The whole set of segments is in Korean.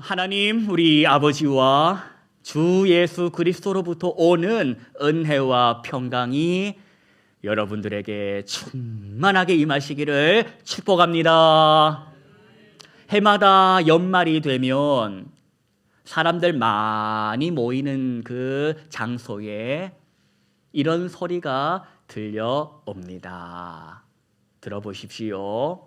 하나님, 우리 아버지와 주 예수 그리스도로부터 오는 은혜와 평강이 여러분들에게 충만하게 임하시기를 축복합니다. 해마다 연말이 되면 사람들 많이 모이는 그 장소에 이런 소리가 들려옵니다. 들어보십시오.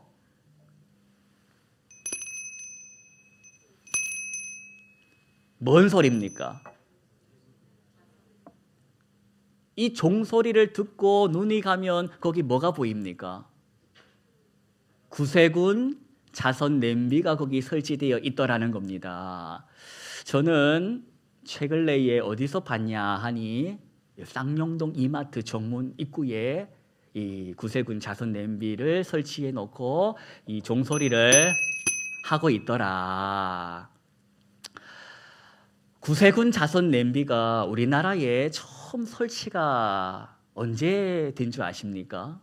뭔 소리입니까? 이 종소리를 듣고 눈이 가면 거기 뭐가 보입니까? 구세군 자선 냄비가 거기 설치되어 있더라는 겁니다. 저는 최근 내에 어디서 봤냐 하니 쌍용동 이마트 정문 입구에 이 구세군 자선 냄비를 설치해 놓고 이 종소리를 하고 있더라. 구세군 자선 냄비가 우리나라에 처음 설치가 언제 된 줄 아십니까?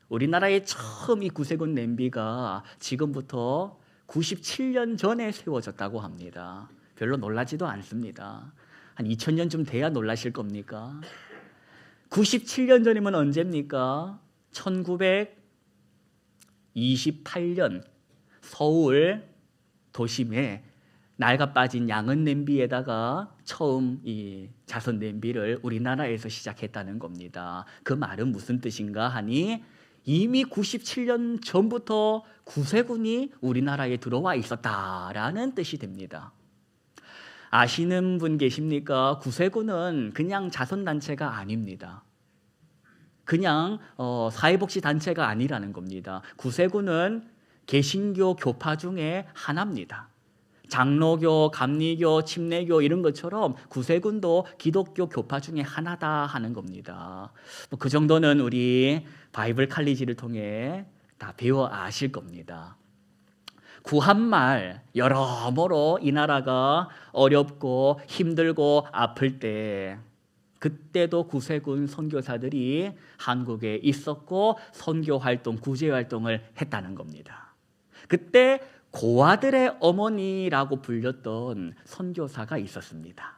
우리나라에 처음 이 구세군 냄비가 지금부터 97년 전에 세워졌다고 합니다. 별로 놀라지도 않습니다. 한 2000년쯤 돼야 놀라실 겁니까? 97년 전이면 언제입니까? 1928년 서울 도심에 낡아 빠진 양은 냄비에다가 처음 이 자선 냄비를 우리나라에서 시작했다는 겁니다. 그 말은 무슨 뜻인가 하니 이미 97년 전부터 구세군이 우리나라에 들어와 있었다라는 뜻이 됩니다. 아시는 분 계십니까? 구세군은 그냥 자선단체가 아닙니다. 그냥 사회복지단체가 아니라는 겁니다. 구세군은 개신교 교파 중에 하나입니다. 장로교, 감리교, 침례교 이런 것처럼 구세군도 기독교 교파 중에 하나다 하는 겁니다. 그 정도는 우리 바이블 칼리지를 통해 다 배워 아실 겁니다. 구한말 여러모로 이 나라가 어렵고 힘들고 아플 때 그때도 구세군 선교사들이 한국에 있었고 선교 활동, 구제 활동을 했다는 겁니다. 그때 고아들의 어머니라고 불렸던 선교사가 있었습니다.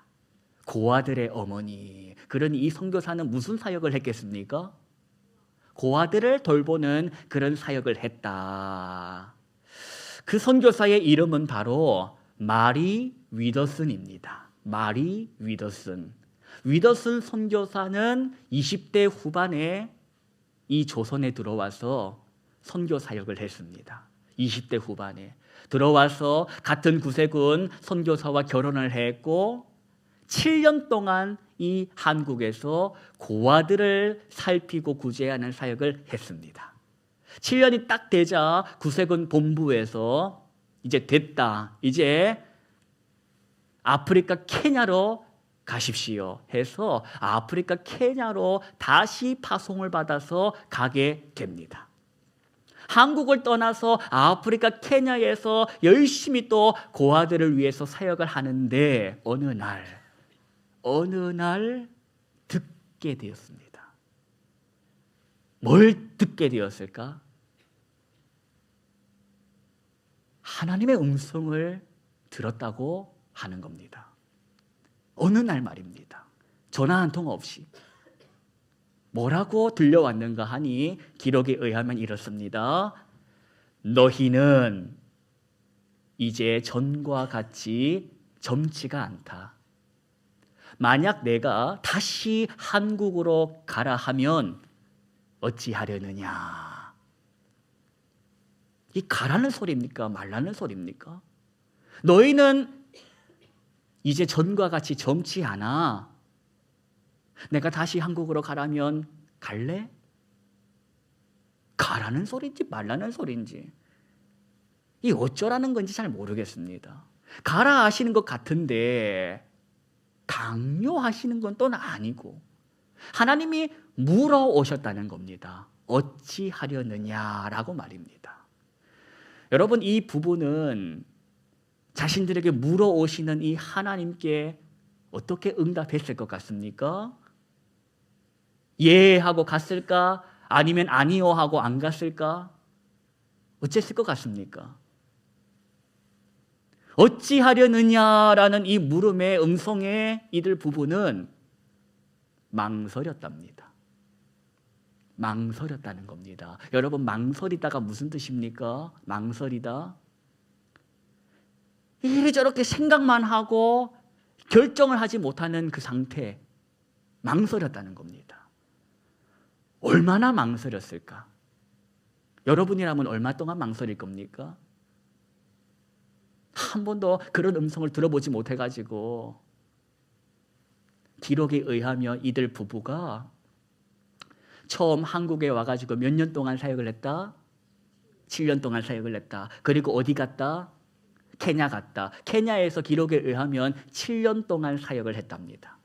고아들의 어머니. 그러니 이 선교사는 무슨 사역을 했겠습니까? 고아들을 돌보는 그런 사역을 했다. 그 선교사의 이름은 바로 마리 위더슨입니다. 마리 위더슨. 위더슨 선교사는 20대 후반에 이 조선에 들어와서 선교 사역을 했습니다. 20대 후반에 들어와서 같은 구세군 선교사와 결혼을 했고 7년 동안 이 한국에서 고아들을 살피고 구제하는 사역을 했습니다. 7년이 딱 되자 구세군 본부에서 이제 됐다. 이제 아프리카 케냐로 가십시오 해서 아프리카 케냐로 다시 파송을 받아서 가게 됩니다. 한국을 떠나서 아프리카 케냐에서 열심히 또 고아들을 위해서 사역을 하는데 어느 날 듣게 되었습니다. 뭘 듣게 되었을까? 하나님의 음성을 들었다고 하는 겁니다. 어느 날 말입니다. 전화 한 통 없이. 뭐라고 들려왔는가 하니 기록에 의하면 이렇습니다. 너희는 이제 전과 같이 젊지가 않다. 만약 내가 다시 한국으로 가라 하면 어찌하려느냐. 이 가라는 소리입니까? 말라는 소리입니까? 너희는 이제 전과 같이 젊지 않아. 내가 다시 한국으로 가라면 갈래? 가라는 소리인지 말라는 소리인지 이 어쩌라는 건지 잘 모르겠습니다. 가라 하시는 것 같은데 강요하시는 건 또 아니고 하나님이 물어오셨다는 겁니다. 어찌하려느냐라고 말입니다. 여러분, 이 부부는 자신들에게 물어오시는 이 하나님께 어떻게 응답했을 것 같습니까? 예 하고 갔을까? 아니면 아니요 하고 안 갔을까? 어쨌을 것 같습니까? 어찌하려느냐라는 이 물음의 음성에 이들 부부는 망설였답니다. 망설였다는 겁니다. 여러분, 망설이다가 무슨 뜻입니까? 망설이다. 이리저렇게 생각만 하고 결정을 하지 못하는 그 상태, 망설였다는 겁니다. 얼마나 망설였을까? 여러분이라면 얼마 동안 망설일 겁니까? 한 번도 그런 음성을 들어보지 못해가지고 기록에 의하면 이들 부부가 처음 한국에 와가지고 몇 년 동안 사역을 했다? 7년 동안 사역을 했다. 그리고 어디 갔다? 케냐 갔다. 케냐에서 기록에 의하면 7년 동안 사역을 했답니다.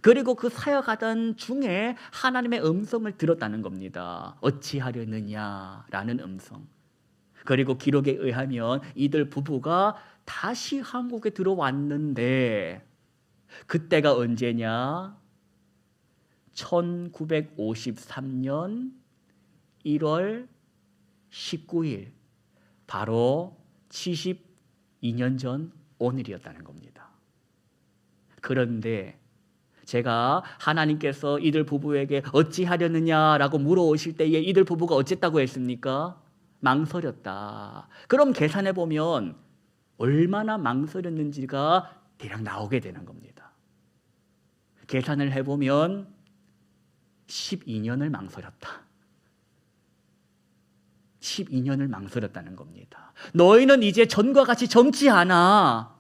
그리고 그 사역하던 중에 하나님의 음성을 들었다는 겁니다. 어찌하려느냐라는 음성. 그리고 기록에 의하면 이들 부부가 다시 한국에 들어왔는데 그때가 언제냐? 1953년 1월 19일, 바로 72년 전 오늘이었다는 겁니다. 그런데 제가 하나님께서 이들 부부에게 어찌하려느냐라고 물어오실 때에 이들 부부가 어쨌다고 했습니까? 망설였다. 그럼 계산해 보면 얼마나 망설였는지가 대략 나오게 되는 겁니다. 계산을 해보면 12년을 망설였다. 12년을 망설였다는 겁니다. 너희는 이제 전과 같이 젊지 않아.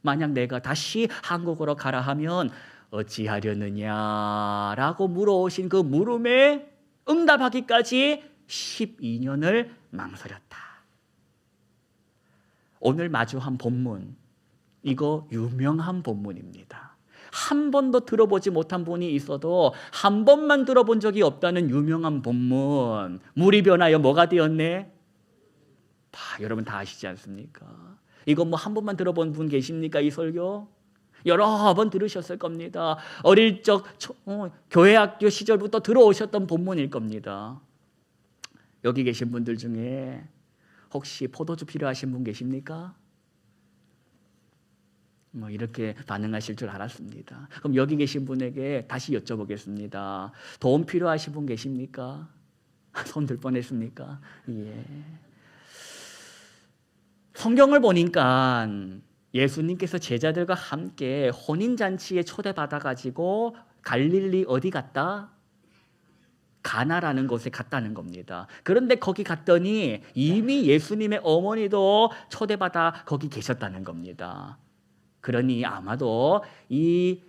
만약 내가 다시 한국으로 가라 하면 어찌하려느냐라고 물어오신 그 물음에 응답하기까지 12년을 망설였다. 오늘 마주한 본문, 이거 유명한 본문입니다. 한 번도 들어보지 못한 분이 있어도 한 번만 들어본 적이 없다는 유명한 본문. 물이 변하여 뭐가 되었네? 여러분 다 아시지 않습니까? 이거 뭐 한 번만 들어본 분 계십니까? 이 설교? 여러 번 들으셨을 겁니다. 어릴 적 교회 학교 시절부터 들어오셨던 본문일 겁니다. 여기 계신 분들 중에 혹시 포도주 필요하신 분 계십니까? 이렇게 반응하실 줄 알았습니다. 그럼 여기 계신 분에게 다시 여쭤보겠습니다. 도움 필요하신 분 계십니까? 손 들 뻔했습니까? 예. 성경을 보니까 예수님께서 제자들과 함께 혼인잔치에 초대받아가지고 갈릴리 어디 갔다? 가나라는 곳에 갔다는 겁니다. 그런데 거기 갔더니 이미 예수님의 어머니도 초대받아 거기 계셨다는 겁니다. 그러니 아마도 이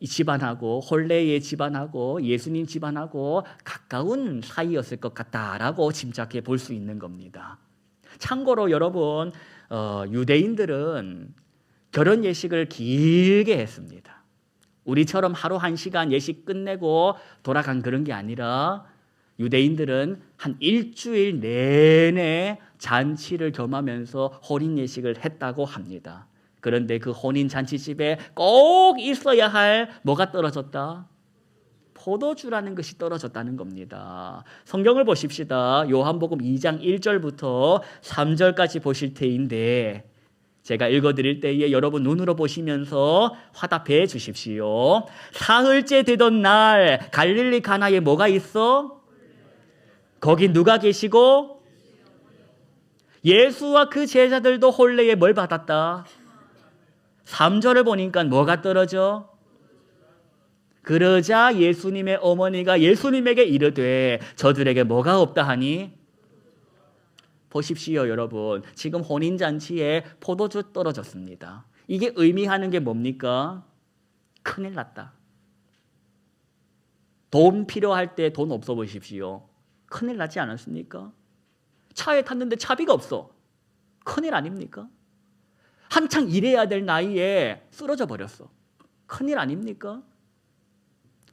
집안하고 홀레의 집안하고 예수님 집안하고 가까운 사이였을 것 같다라고 짐작해 볼 수 있는 겁니다. 참고로 여러분, 유대인들은 결혼 예식을 길게 했습니다. 우리처럼 하루 1시간 예식 끝내고 돌아간 그런 게 아니라 유대인들은 한 일주일 내내 잔치를 겸하면서 혼인 예식을 했다고 합니다. 그런데 그 혼인 잔치집에 꼭 있어야 할 뭐가 떨어졌다? 포도주라는 것이 떨어졌다는 겁니다. 성경을 보십시다. 요한복음 2장 1절부터 3절까지 보실 테인데 제가 읽어드릴 때에 여러분 눈으로 보시면서 화답해 주십시오. 사흘째 되던 날 갈릴리 가나에 뭐가 있어? 거기 누가 계시고? 예수와 그 제자들도 혼례에 뭘 받았다? 3절을 보니까 뭐가 떨어져? 그러자 예수님의 어머니가 예수님에게 이르되 저들에게 뭐가 없다 하니? 보십시오 여러분, 지금 혼인잔치에 포도주 떨어졌습니다. 이게 의미하는 게 뭡니까? 큰일 났다. 돈 필요할 때 돈 없어 보십시오. 큰일 나지 않았습니까? 차에 탔는데 차비가 없어. 큰일 아닙니까? 한창 일해야 될 나이에 쓰러져 버렸어. 큰일 아닙니까?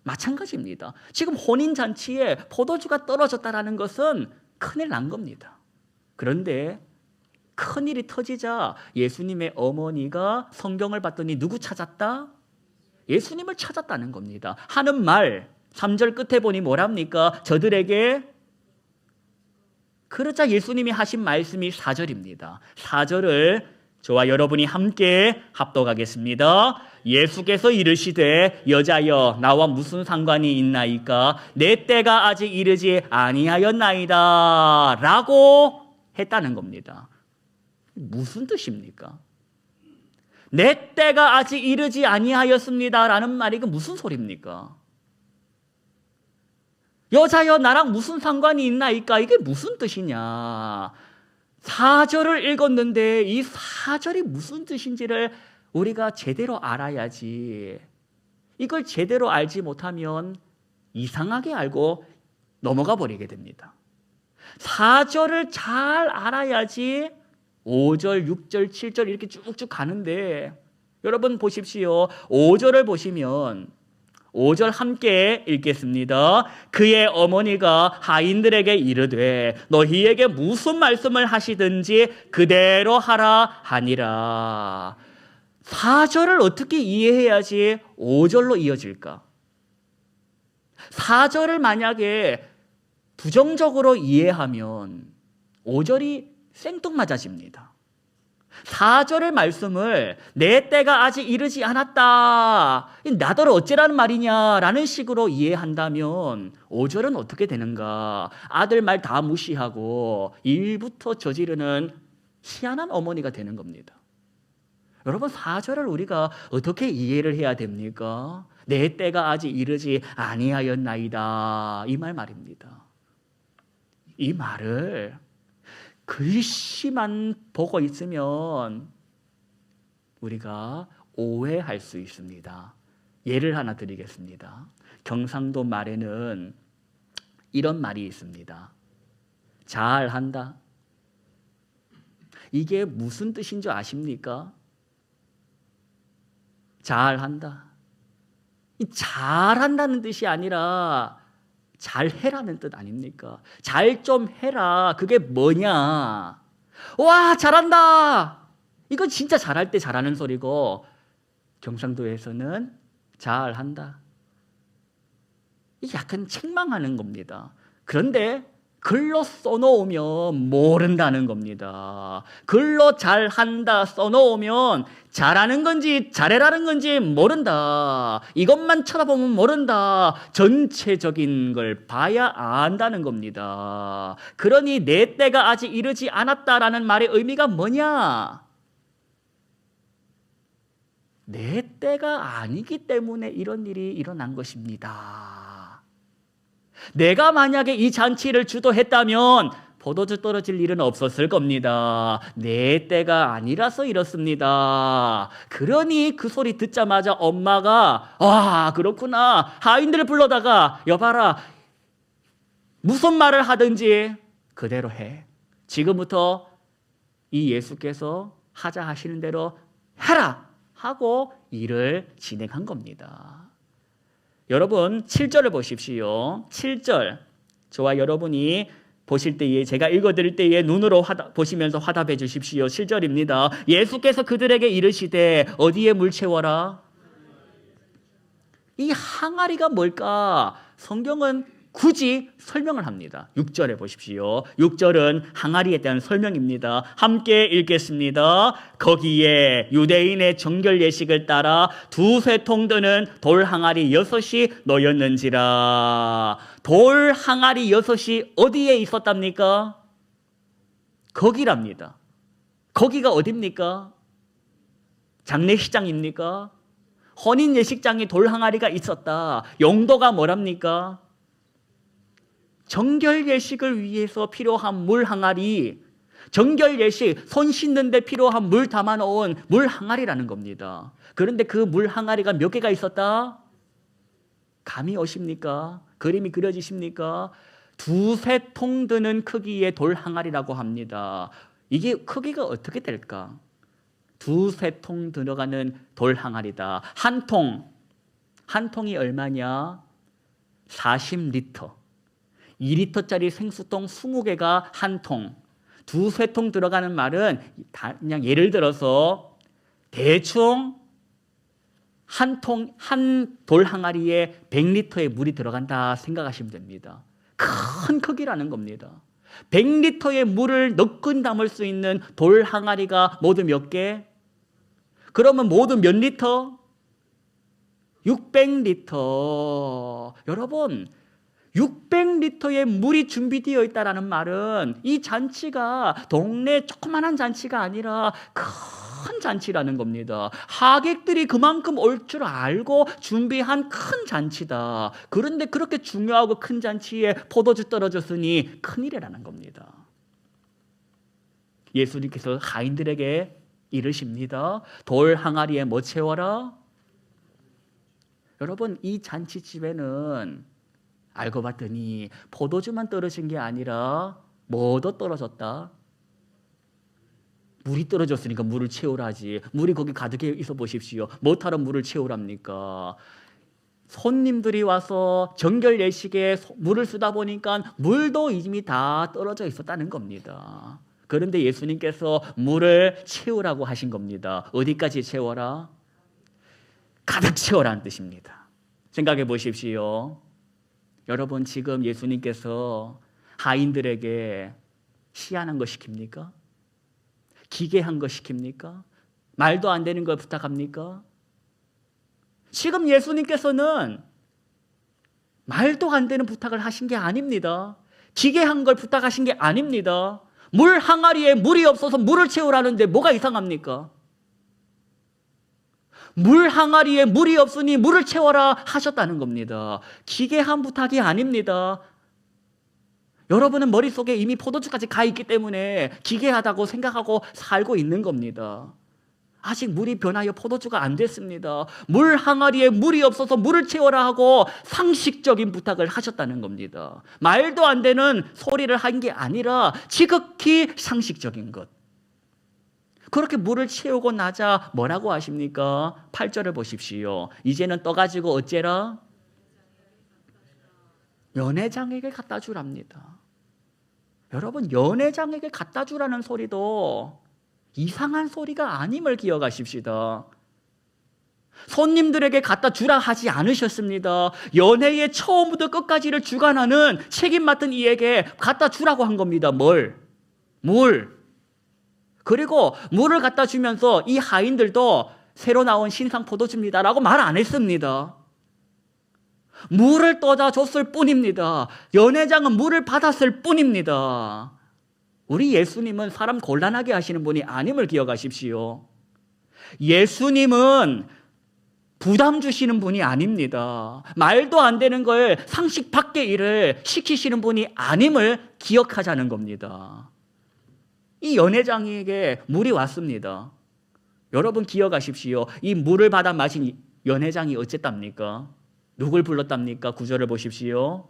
마찬가지입니다. 지금 혼인잔치에 포도주가 떨어졌다는 것은 큰일 난 겁니다. 그런데 큰일이 터지자 예수님의 어머니가 성경을 봤더니 누구 찾았다? 예수님을 찾았다는 겁니다. 하는 말 3절 끝에 보니 뭐랍니까? 저들에게 그러자 예수님이 하신 말씀이 4절입니다. 4절을 저와 여러분이 함께 합독하겠습니다. 예수께서 이르시되 여자여 나와 무슨 상관이 있나이까 내 때가 아직 이르지 아니하였나이다 라고 했다는 겁니다. 무슨 뜻입니까? 내 때가 아직 이르지 아니하였습니다 라는 말이 그 무슨 소리입니까? 여자여 나랑 무슨 상관이 있나이까 이게 무슨 뜻이냐? 4절을 읽었는데 이 4절이 무슨 뜻인지를 우리가 제대로 알아야지. 이걸 제대로 알지 못하면 이상하게 알고 넘어가 버리게 됩니다. 4절을 잘 알아야지 5절, 6절, 7절 이렇게 쭉쭉 가는데 여러분 보십시오. 5절을 보시면 5절 함께 읽겠습니다. 그의 어머니가 하인들에게 이르되 너희에게 무슨 말씀을 하시든지 그대로 하라 하니라. 4절을 어떻게 이해해야지 5절로 이어질까? 4절을 만약에 부정적으로 이해하면 5절이 생뚱맞아집니다. 4절의 말씀을 내 때가 아직 이르지 않았다. 나더러 어째라는 말이냐라는 식으로 이해한다면 5절은 어떻게 되는가? 아들 말 다 무시하고 일부터 저지르는 희한한 어머니가 되는 겁니다. 여러분 4절을 우리가 어떻게 이해를 해야 됩니까? 내 때가 아직 이르지 아니하였나이다. 이 말입니다. 이 말을 글씨만 보고 있으면 우리가 오해할 수 있습니다. 예를 하나 드리겠습니다. 경상도 말에는 이런 말이 있습니다. 잘한다. 이게 무슨 뜻인 줄 아십니까? 잘한다. 잘한다는 뜻이 아니라 잘해라는 뜻 아닙니까? 잘 좀 해라. 그게 뭐냐? 와, 잘한다. 이거 진짜 잘할 때 잘하는 소리고 경상도에서는 잘한다. 이게 약간 책망하는 겁니다. 그런데 글로 써놓으면 모른다는 겁니다. 글로 잘한다 써놓으면 잘하는 건지 잘해라는 건지 모른다. 이것만 쳐다보면 모른다. 전체적인 걸 봐야 안다는 겁니다. 그러니 내 때가 아직 이르지 않았다라는 말의 의미가 뭐냐? 내 때가 아니기 때문에 이런 일이 일어난 것입니다. 내가 만약에 이 잔치를 주도했다면 포도주 떨어질 일은 없었을 겁니다. 내 때가 아니라서 이렇습니다. 그러니 그 소리 듣자마자 엄마가 아 그렇구나. 하인들을 불러다가 여봐라. 무슨 말을 하든지 그대로 해. 지금부터 이 예수께서 하자 하시는 대로 해라 하고 일을 진행한 겁니다. 여러분 7절을 보십시오. 7절 저와 여러분이 보실 때에 제가 읽어드릴 때에 눈으로 보시면서 화답해 주십시오. 7절입니다. 예수께서 그들에게 이르시되 어디에 물 채워라? 이 항아리가 뭘까? 성경은 굳이 설명을 합니다. 6절에 보십시오. 6절은 항아리에 대한 설명입니다. 함께 읽겠습니다. 거기에 유대인의 정결 예식을 따라 두세 통 드는 돌 항아리 6이 놓였는지라. 돌 항아리 6이 어디에 있었답니까? 거기랍니다. 거기가 어딥니까? 장례식장입니까? 혼인 예식장에 돌 항아리가 있었다. 용도가 뭐랍니까? 정결 예식을 위해서 필요한 물 항아리, 정결 예식, 손 씻는 데 필요한 물 담아놓은 물 항아리라는 겁니다. 그런데 그 물 항아리가 몇 개가 있었다? 감이 오십니까? 그림이 그려지십니까? 두세 통 드는 크기의 돌 항아리라고 합니다. 이게 크기가 어떻게 될까? 두세 통 들어가는 돌 항아리다. 한 통이 얼마냐? 40리터. 2리터짜리 생수통 20개가 한 통. 두세 통 들어가는 말은 그냥 예를 들어서 대충 한 돌 항아리에 100리터의 물이 들어간다 생각하시면 됩니다. 큰 크기라는 겁니다. 100리터의 물을 너끈 담을 수 있는 돌 항아리가 모두 몇 개? 그러면 모두 몇 리터? 600리터. 여러분, 600리터의 물이 준비되어 있다는 말은 이 잔치가 동네 조그만한 잔치가 아니라 큰 잔치라는 겁니다. 하객들이 그만큼 올 줄 알고 준비한 큰 잔치다. 그런데 그렇게 중요하고 큰 잔치에 포도주 떨어졌으니 큰일이라는 겁니다. 예수님께서 하인들에게 이르십니다. 돌 항아리에 뭐 채워라? 여러분, 이 잔치집에는 알고 봤더니 포도주만 떨어진 게 아니라 뭐도 떨어졌다? 물이 떨어졌으니까 물을 채우라지. 물이 거기 가득해 있어 보십시오. 뭐하러 물을 채우랍니까? 손님들이 와서 정결 예식에 물을 쓰다 보니까 물도 이미 다 떨어져 있었다는 겁니다. 그런데 예수님께서 물을 채우라고 하신 겁니다. 어디까지 채워라? 가득 채워라는 뜻입니다. 생각해 보십시오. 여러분, 지금 예수님께서 하인들에게 희한한 거 시킵니까? 기괴한 거 시킵니까? 말도 안 되는 걸 부탁합니까? 지금 예수님께서는 말도 안 되는 부탁을 하신 게 아닙니다. 기괴한 걸 부탁하신 게 아닙니다. 물 항아리에 물이 없어서 물을 채우라는데 뭐가 이상합니까? 물 항아리에 물이 없으니 물을 채워라 하셨다는 겁니다. 기괴한 부탁이 아닙니다. 여러분은 머릿속에 이미 포도주까지 가 있기 때문에 기괴하다고 생각하고 살고 있는 겁니다. 아직 물이 변하여 포도주가 안 됐습니다. 물 항아리에 물이 없어서 물을 채워라 하고 상식적인 부탁을 하셨다는 겁니다. 말도 안 되는 소리를 한 게 아니라 지극히 상식적인 것. 그렇게 물을 채우고 나자 뭐라고 하십니까? 8절을 보십시오. 이제는 떠가지고 어째라? 연회장에게 갖다 주랍니다. 여러분, 연회장에게 갖다 주라는 소리도 이상한 소리가 아님을 기억하십시다. 손님들에게 갖다 주라 하지 않으셨습니다. 연회의 처음부터 끝까지를 주관하는 책임 맡은 이에게 갖다 주라고 한 겁니다. 뭘? 물. 그리고 물을 갖다 주면서 이 하인들도 새로 나온 신상 포도주입니다라고 말 안 했습니다. 물을 떠다 줬을 뿐입니다. 연회장은 물을 받았을 뿐입니다. 우리 예수님은 사람 곤란하게 하시는 분이 아님을 기억하십시오. 예수님은 부담 주시는 분이 아닙니다. 말도 안 되는 걸 상식 밖의 일을 시키시는 분이 아님을 기억하자는 겁니다. 이 연회장에게 물이 왔습니다. 여러분 기억하십시오. 이 물을 받아 마신 연회장이 어쨌답니까? 누굴 불렀답니까? 구절을 보십시오.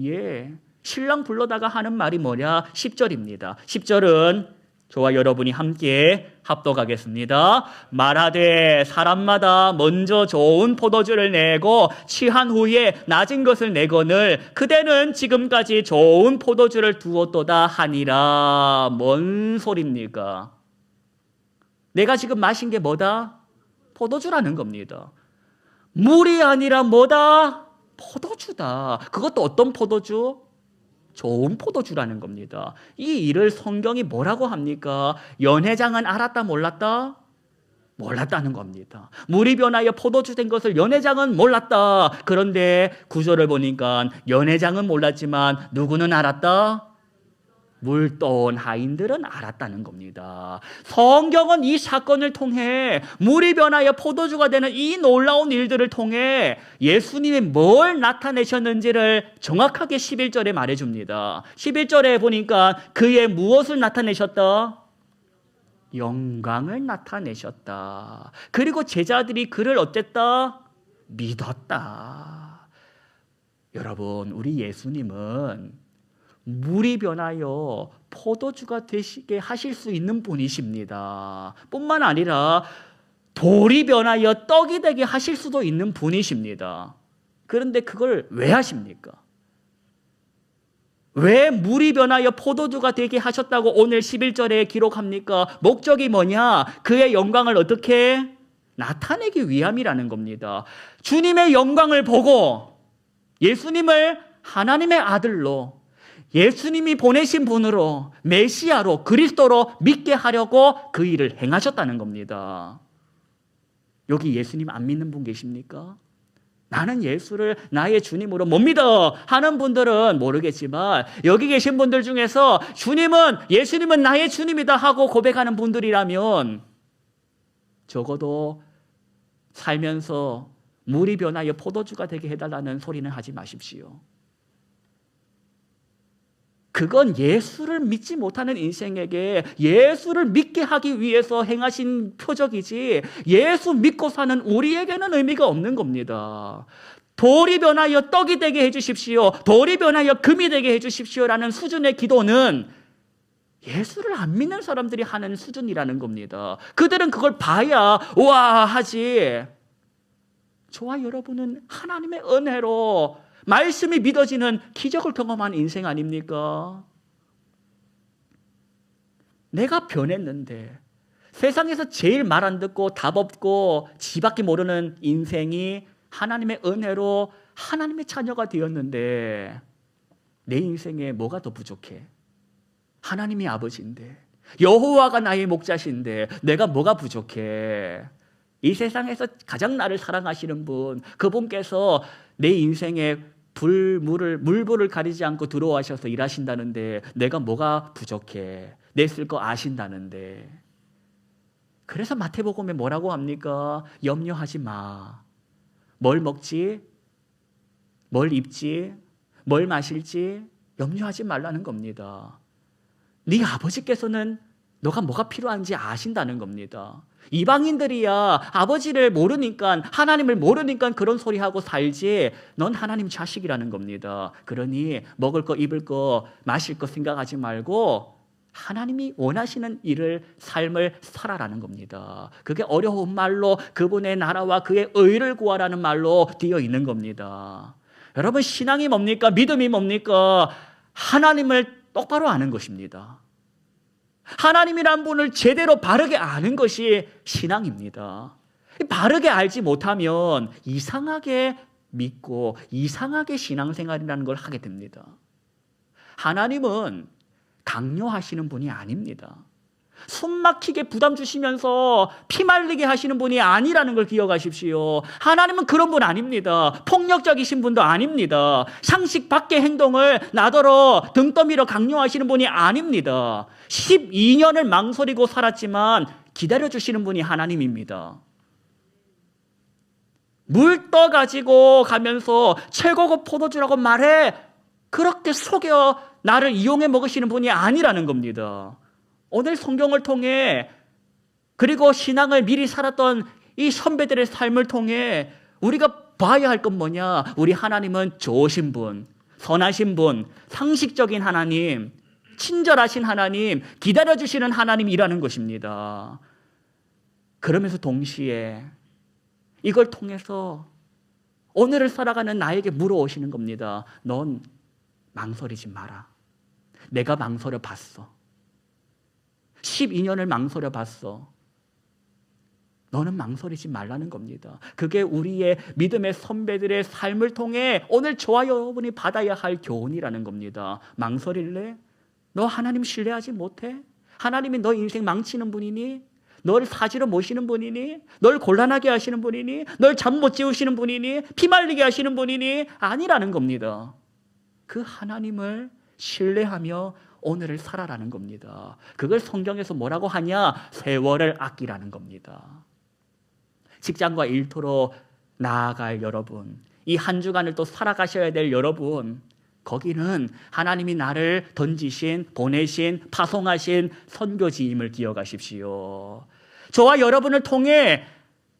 예, 신랑 불러다가 하는 말이 뭐냐? 10절입니다. 10절은 저와 여러분이 함께 합독하겠습니다. 말하되 사람마다 먼저 좋은 포도주를 내고 취한 후에 낮은 것을 내거늘 그대는 지금까지 좋은 포도주를 두었도다 하니라. 뭔 소리입니까? 내가 지금 마신 게 뭐다? 포도주라는 겁니다. 물이 아니라 뭐다? 포도주다. 그것도 어떤 포도주? 좋은 포도주라는 겁니다. 이 일을 성경이 뭐라고 합니까? 연회장은 알았다 몰랐다? 몰랐다는 겁니다. 물이 변하여 포도주 된 것을 연회장은 몰랐다. 그런데 구절을 보니까 연회장은 몰랐지만 누구는 알았다? 물 떠온 하인들은 알았다는 겁니다. 성경은 이 사건을 통해 물이 변하여 포도주가 되는 이 놀라운 일들을 통해 예수님이 뭘 나타내셨는지를 정확하게 11절에 말해줍니다. 11절에 보니까 그의 무엇을 나타내셨다? 영광을 나타내셨다. 그리고 제자들이 그를 어땠다? 믿었다. 여러분, 우리 예수님은 물이 변하여 포도주가 되시게 하실 수 있는 분이십니다. 뿐만 아니라 돌이 변하여 떡이 되게 하실 수도 있는 분이십니다. 그런데 그걸 왜 하십니까? 왜 물이 변하여 포도주가 되게 하셨다고 오늘 11절에 기록합니까? 목적이 뭐냐? 그의 영광을 어떻게 나타내기 위함이라는 겁니다. 주님의 영광을 보고 예수님을 하나님의 아들로 예수님이 보내신 분으로, 메시아로, 그리스도로 믿게 하려고 그 일을 행하셨다는 겁니다. 여기 예수님 안 믿는 분 계십니까? 나는 예수를 나의 주님으로 못 믿어 하는 분들은 모르겠지만, 여기 계신 분들 중에서 예수님은 나의 주님이다 하고 고백하는 분들이라면 적어도 살면서 물이 변하여 포도주가 되게 해달라는 소리는 하지 마십시오. 그건 예수를 믿지 못하는 인생에게 예수를 믿게 하기 위해서 행하신 표적이지, 예수 믿고 사는 우리에게는 의미가 없는 겁니다. 돌이 변하여 떡이 되게 해주십시오, 돌이 변하여 금이 되게 해주십시오라는 수준의 기도는 예수를 안 믿는 사람들이 하는 수준이라는 겁니다. 그들은 그걸 봐야 와 하지. 저와 여러분은 하나님의 은혜로 말씀이 믿어지는 기적을 경험한 인생 아닙니까? 내가 변했는데, 세상에서 제일 말 안 듣고 답 없고 지밖에 모르는 인생이 하나님의 은혜로 하나님의 자녀가 되었는데 내 인생에 뭐가 더 부족해? 하나님이 아버지인데, 여호와가 나의 목자신데 내가 뭐가 부족해? 이 세상에서 가장 나를 사랑하시는 분, 그분께서 내 인생에 물불을 가리지 않고 들어와셔서 일하신다는데 내가 뭐가 부족해? 내 쓸 거 아신다는데. 그래서 마태복음에 뭐라고 합니까? 염려하지 마. 뭘 먹지? 뭘 입지? 뭘 마실지? 염려하지 말라는 겁니다. 네 아버지께서는 너가 뭐가 필요한지 아신다는 겁니다. 이방인들이야 아버지를 모르니까, 하나님을 모르니까 그런 소리하고 살지, 넌 하나님 자식이라는 겁니다. 그러니 먹을 거, 입을 거, 마실 거 생각하지 말고 하나님이 원하시는 삶을 살아라는 겁니다. 그게 어려운 말로 그분의 나라와 그의 의를 구하라는 말로 되어 있는 겁니다. 여러분, 신앙이 뭡니까? 믿음이 뭡니까? 하나님을 똑바로 아는 것입니다. 하나님이란 분을 제대로 바르게 아는 것이 신앙입니다. 바르게 알지 못하면 이상하게 믿고 이상하게 신앙생활이라는 걸 하게 됩니다. 하나님은 강요하시는 분이 아닙니다. 숨 막히게 부담 주시면서 피 말리게 하시는 분이 아니라는 걸 기억하십시오. 하나님은 그런 분 아닙니다. 폭력적이신 분도 아닙니다. 상식 밖의 행동을 나더러 등 떠밀어 강요하시는 분이 아닙니다. 12년을 망설이고 살았지만 기다려주시는 분이 하나님입니다. 물 떠가지고 가면서 최고급 포도주라고 말해, 그렇게 속여 나를 이용해 먹으시는 분이 아니라는 겁니다. 오늘 성경을 통해, 그리고 신앙을 미리 살았던 이 선배들의 삶을 통해 우리가 봐야 할 건 뭐냐? 우리 하나님은 좋으신 분, 선하신 분, 상식적인 하나님, 친절하신 하나님, 기다려주시는 하나님이라는 것입니다. 그러면서 동시에 이걸 통해서 오늘을 살아가는 나에게 물어오시는 겁니다. 넌 망설이지 마라. 내가 망설여 봤어. 12년을 망설여 봤어. 너는 망설이지 말라는 겁니다. 그게 우리의 믿음의 선배들의 삶을 통해 오늘 저와 여러분이 받아야 할 교훈이라는 겁니다. 망설일래? 너 하나님 신뢰하지 못해? 하나님이 너 인생 망치는 분이니? 널 사지로 모시는 분이니? 널 곤란하게 하시는 분이니? 널 잠 못 재우시는 분이니? 피 말리게 하시는 분이니? 아니라는 겁니다. 그 하나님을 신뢰하며 오늘을 살아라는 겁니다. 그걸 성경에서 뭐라고 하냐? 세월을 아끼라는 겁니다. 직장과 일터로 나아갈 여러분, 이 한 주간을 또 살아가셔야 될 여러분, 거기는 하나님이 나를 던지신, 보내신, 파송하신 선교지임을 기억하십시오. 저와 여러분을 통해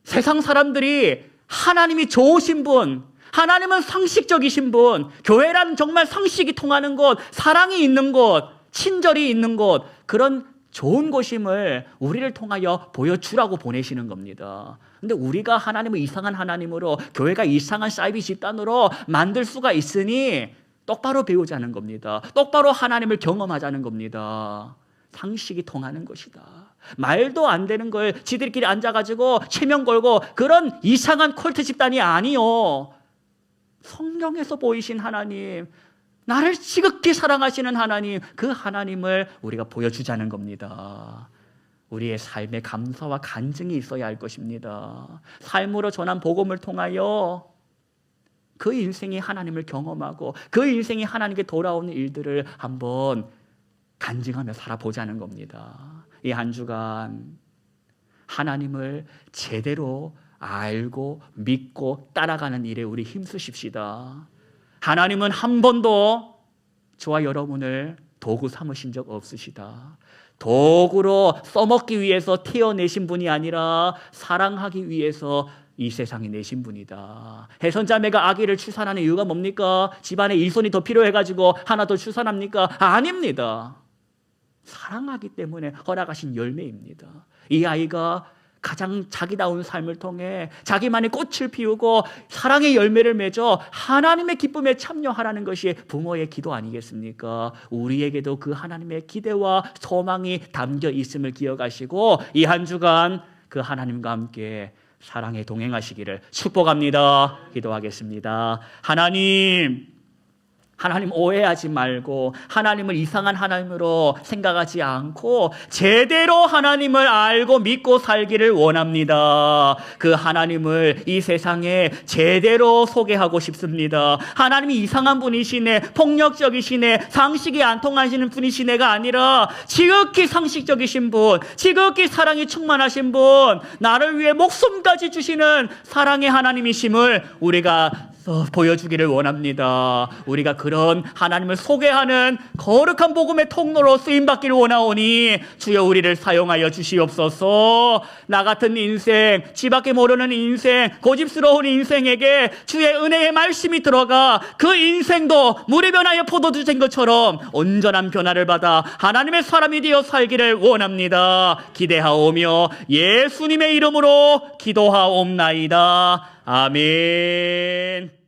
세상 사람들이 하나님이 좋으신 분, 하나님은 상식적이신 분, 교회라는 정말 상식이 통하는 곳, 사랑이 있는 곳, 친절이 있는 곳, 그런 좋은 곳임을 우리를 통하여 보여주라고 보내시는 겁니다. 근데 우리가 하나님을 이상한 하나님으로, 교회가 이상한 사이비 집단으로 만들 수가 있으니 똑바로 배우자는 겁니다. 똑바로 하나님을 경험하자는 겁니다. 상식이 통하는 것이다. 말도 안 되는 걸 지들끼리 앉아가지고 체면 걸고 그런 이상한 콜트 집단이 아니요. 성경에서 보이신 하나님, 나를 지극히 사랑하시는 하나님, 그 하나님을 우리가 보여주자는 겁니다. 우리의 삶에 감사와 간증이 있어야 할 것입니다. 삶으로 전한 복음을 통하여 그 인생이 하나님을 경험하고 그 인생이 하나님께 돌아오는 일들을 한번 간증하며 살아보자는 겁니다. 이 한 주간 하나님을 제대로 알고 믿고 따라가는 일에 우리 힘쓰십시다. 하나님은 한 번도 저와 여러분을 도구 삼으신 적 없으시다. 도구로 써먹기 위해서 태어내신 분이 아니라 사랑하기 위해서 이 세상에 내신 분이다. 해선자매가 아기를 출산하는 이유가 뭡니까? 집안에 일손이 더 필요해가지고 하나 더 출산합니까? 아닙니다. 사랑하기 때문에 허락하신 열매입니다. 이 아이가 가장 자기다운 삶을 통해 자기만의 꽃을 피우고 사랑의 열매를 맺어 하나님의 기쁨에 참여하라는 것이 부모의 기도 아니겠습니까? 우리에게도 그 하나님의 기대와 소망이 담겨 있음을 기억하시고 이 한 주간 그 하나님과 함께 사랑에 동행하시기를 축복합니다. 기도하겠습니다. 하나님 오해하지 말고 하나님을 이상한 하나님으로 생각하지 않고 제대로 하나님을 알고 믿고 살기를 원합니다. 그 하나님을 이 세상에 제대로 소개하고 싶습니다. 하나님이 이상한 분이시네, 폭력적이시네, 상식이 안 통하시는 분이시네가 아니라 지극히 상식적이신 분, 지극히 사랑이 충만하신 분, 나를 위해 목숨까지 주시는 사랑의 하나님이심을 우리가 보여주기를 원합니다. 우리가 그런 하나님을 소개하는 거룩한 복음의 통로로 쓰임받기를 원하오니 주여 우리를 사용하여 주시옵소서. 나 같은 인생, 지밖에 모르는 인생, 고집스러운 인생에게 주의 은혜의 말씀이 들어가 그 인생도 물이 변하여 포도주 된 것처럼 온전한 변화를 받아 하나님의 사람이 되어 살기를 원합니다. 기대하오며 예수님의 이름으로 기도하옵나이다. 아멘.